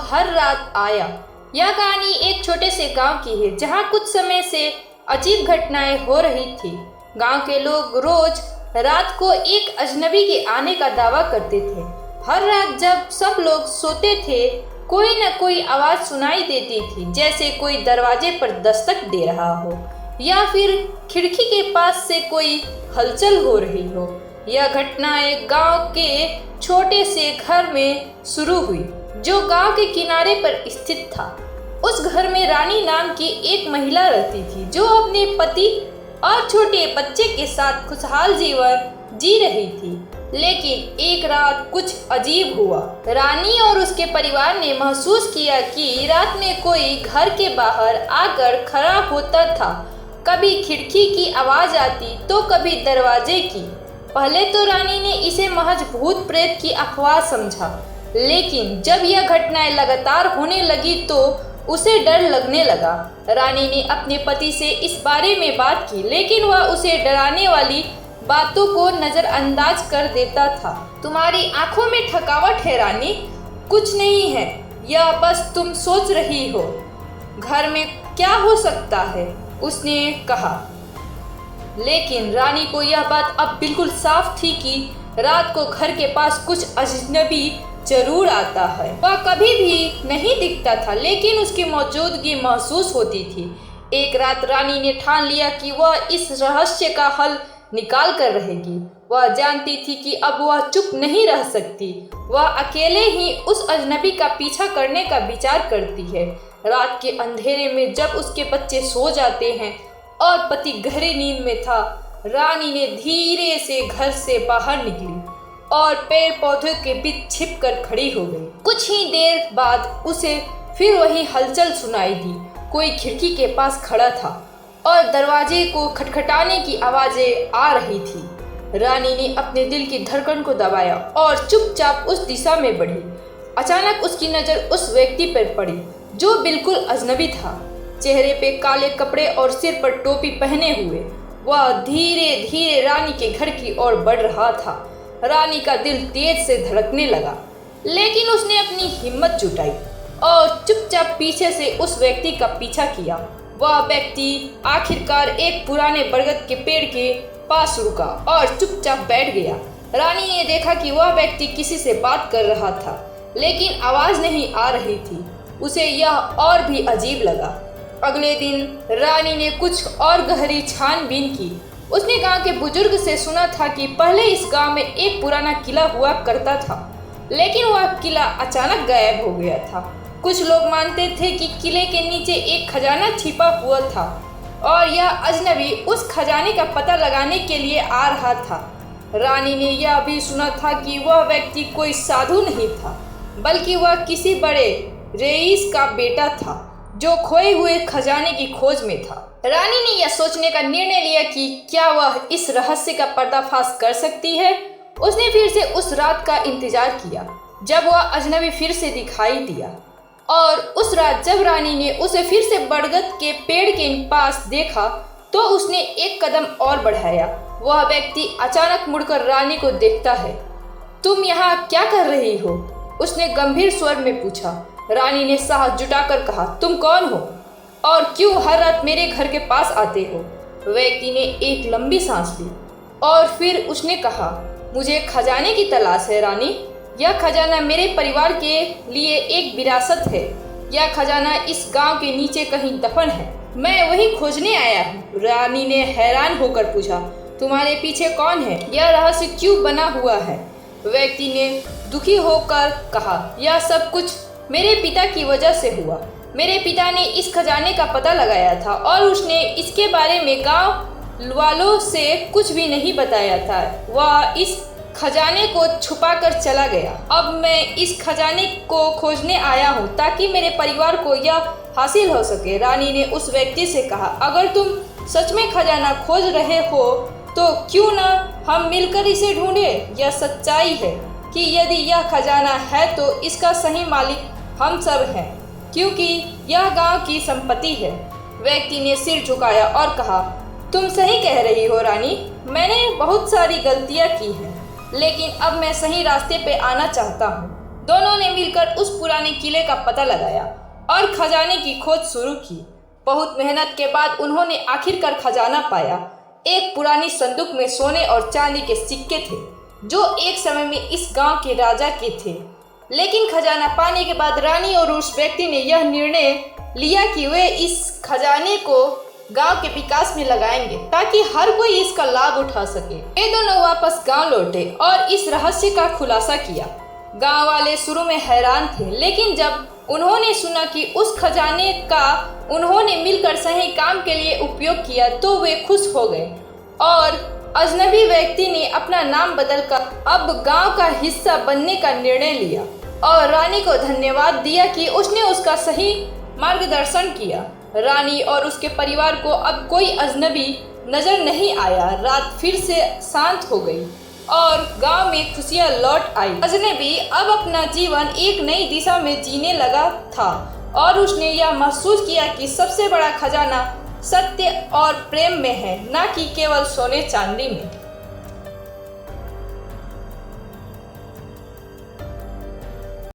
हर रात आया। यह कहानी एक छोटे से गांव की है जहां कुछ समय से अजीब घटनाएं हो रही थी। गांव के लोग रोज रात को एक अजनबी के आने का दावा करते थे। हर रात जब सब लोग सोते थे, कोई न कोई आवाज सुनाई देती थी, जैसे कोई दरवाजे पर दस्तक दे रहा हो या फिर खिड़की के पास से कोई हलचल हो रही हो। यह घटना एक गांव के छोटे से घर में शुरू हुई जो गांव के किनारे पर स्थित था। उस घर में रानी नाम की एक महिला रहती थी जो अपने पति और छोटे बच्चे के साथ खुशहाल जीवन जी रही थी। लेकिन एक रात कुछ अजीब हुआ। रानी और उसके परिवार ने महसूस किया कि रात में कोई घर के बाहर आकर खड़ा होता था। कभी खिड़की की आवाज आती तो कभी दरवाजे की। पहले तो रानी ने इसे महज भूत प्रेत की अफवाह समझा, लेकिन जब यह घटनाएं लगातार होने लगी तो उसे डर लगने लगा। रानी ने अपने पति से इस बारे में बात की, लेकिन वह उसे डराने वाली बातों को नजरअंदाज कर देता था। तुम्हारी आंखों में थकावट है रानी, कुछ नहीं है, यह बस तुम सोच रही हो। घर में क्या हो सकता है, उसने कहा। लेकिन रानी को यह बात अब बिल्कुल साफ थी कि रात को घर के पास कुछ अजनबी जरूर आता है। वह कभी भी नहीं दिखता था, लेकिन उसकी मौजूदगी महसूस होती थी। एक रात रानी ने ठान लिया कि वह इस रहस्य का हल निकाल कर रहेगी। वह जानती थी कि अब वह चुप नहीं रह सकती। वह अकेले ही उस अजनबी का पीछा करने का विचार करती है। रात के अंधेरे में जब उसके बच्चे सो जाते हैं और पति गहरी नींद में था, रानी ने धीरे से घर से बाहर निकली और पेड़ पौधों के बीच छिपकर खड़ी हो गई। कुछ ही देर बाद उसे फिर वही हलचल सुनाई दी। कोई खिड़की के पास खड़ा था और दरवाजे को खटखटाने की आवाजें आ रही थी। रानी ने अपने दिल की धड़कन को दबाया और चुपचाप उस दिशा में बढ़ी। अचानक उसकी नज़र उस व्यक्ति पर पड़ी जो बिल्कुल अजनबी था। चेहरे पे काले कपड़े और सिर पर टोपी पहने हुए वह धीरे धीरे रानी के घर की ओर बढ़ रहा था। रानी का दिल तेज से धड़कने लगा, लेकिन उसने अपनी हिम्मत जुटाई और चुपचाप पीछे से उस व्यक्ति का पीछा किया। वह व्यक्ति आखिरकार एक पुराने बरगद के पेड़ के पास रुका और चुपचाप बैठ गया। रानी ने देखा कि वह व्यक्ति किसी से बात कर रहा था, लेकिन आवाज नहीं आ रही थी। उसे यह और भी अजीब लगा। अगले दिन रानी ने कुछ और गहरी छानबीन की। उसने गांव के बुजुर्ग से सुना था कि पहले इस गांव में एक पुराना किला हुआ करता था, लेकिन वह किला अचानक गायब हो गया था। कुछ लोग मानते थे कि किले के नीचे एक खजाना छिपा हुआ था और यह अजनबी उस खजाने का पता लगाने के लिए आ रहा था। रानी ने यह भी सुना था कि वह व्यक्ति कोई साधु नहीं था, बल्कि वह किसी बड़े रईस का बेटा था जो खोए हुए खजाने की खोज में था। रानी ने यह सोचने का निर्णय लिया कि क्या वह इस रहस्य का पर्दाफाश कर सकती है। उसने फिर से उस रात का इंतजार किया जब वह अजनबी फिर से दिखाई दिया, और उस रात जब रानी ने उसे फिर से बरगद के पेड़ के पास देखा तो उसने एक कदम और बढ़ाया। वह व्यक्ति अचानक मुड़कर रानी को देखता है। तुम यहाँ क्या कर रही हो, उसने गंभीर स्वर में पूछा। रानी ने साहस जुटाकर कहा, तुम कौन हो और क्यों हर रात मेरे घर के पास आते हो। व्यक्ति ने एक लंबी सांस ली और फिर उसने कहा, मुझे खजाने की तलाश है रानी। यह खजाना मेरे परिवार के लिए एक विरासत है। यह खजाना इस गांव के नीचे कहीं दफन है, मैं वही खोजने आया हूँ। रानी ने हैरान होकर पूछा, तुम्हारे पीछे कौन है, यह रहस्य क्यों बना हुआ है। व्यक्ति ने दुखी होकर कहा, यह सब कुछ मेरे पिता की वजह से हुआ। मेरे पिता ने इस खजाने का पता लगाया था और उसने इसके बारे में गांव वालों से कुछ भी नहीं बताया था। वह इस खजाने को छुपा कर चला गया। अब मैं इस खजाने को खोजने आया हूँ ताकि मेरे परिवार को यह हासिल हो सके। रानी ने उस व्यक्ति से कहा, अगर तुम सच में खजाना खोज रहे हो तो क्यों ना हम मिलकर इसे ढूंढें। यह सच्चाई है कि यदि यह खजाना है तो इसका सही मालिक हम सब हैं, क्योंकि यह गांव की संपत्ति है। व्यक्ति ने सिर झुकाया और कहा, तुम सही कह रही हो रानी, मैंने बहुत सारी गलतियां की हैं, लेकिन अब मैं सही रास्ते पे आना चाहता हूँ। दोनों ने मिलकर उस पुराने किले का पता लगाया और खजाने की खोज शुरू की। बहुत मेहनत के बाद उन्होंने आखिरकार खजाना पाया। एक पुरानी संदूक में सोने और चांदी के सिक्के थे जो एक समय में इस गांव के राजा के थे। लेकिन खजाना पाने के बाद रानी और उस व्यक्ति ने यह निर्णय लिया कि वे इस खजाने को गांव के विकास में लगाएंगे ताकि हर कोई इसका लाभ उठा सके। ये दोनों वापस गांव लौटे और इस रहस्य का खुलासा किया। गांव वाले शुरू में हैरान थे, लेकिन जब उन्होंने सुना कि उस खजाने का उन्होंने मिलकर सही काम के लिए उपयोग किया तो वे खुश हो गए और अजनबी व्यक्ति ने अपना नाम बदलकर अब गांव का हिस्सा बनने का निर्णय लिया और रानी को धन्यवाद दिया कि उसने उसका सही मार्गदर्शन किया। रानी और उसके परिवार को अब कोई अजनबी नजर नहीं आया। रात फिर से शांत हो गई और गांव में खुशियां लौट आई। अजनबी अब अपना जीवन एक नई दिशा में जीने लगा था और उसने यह महसूस किया कि सबसे बड़ा खजाना सत्य और प्रेम में है, न कि केवल सोने चांदी में।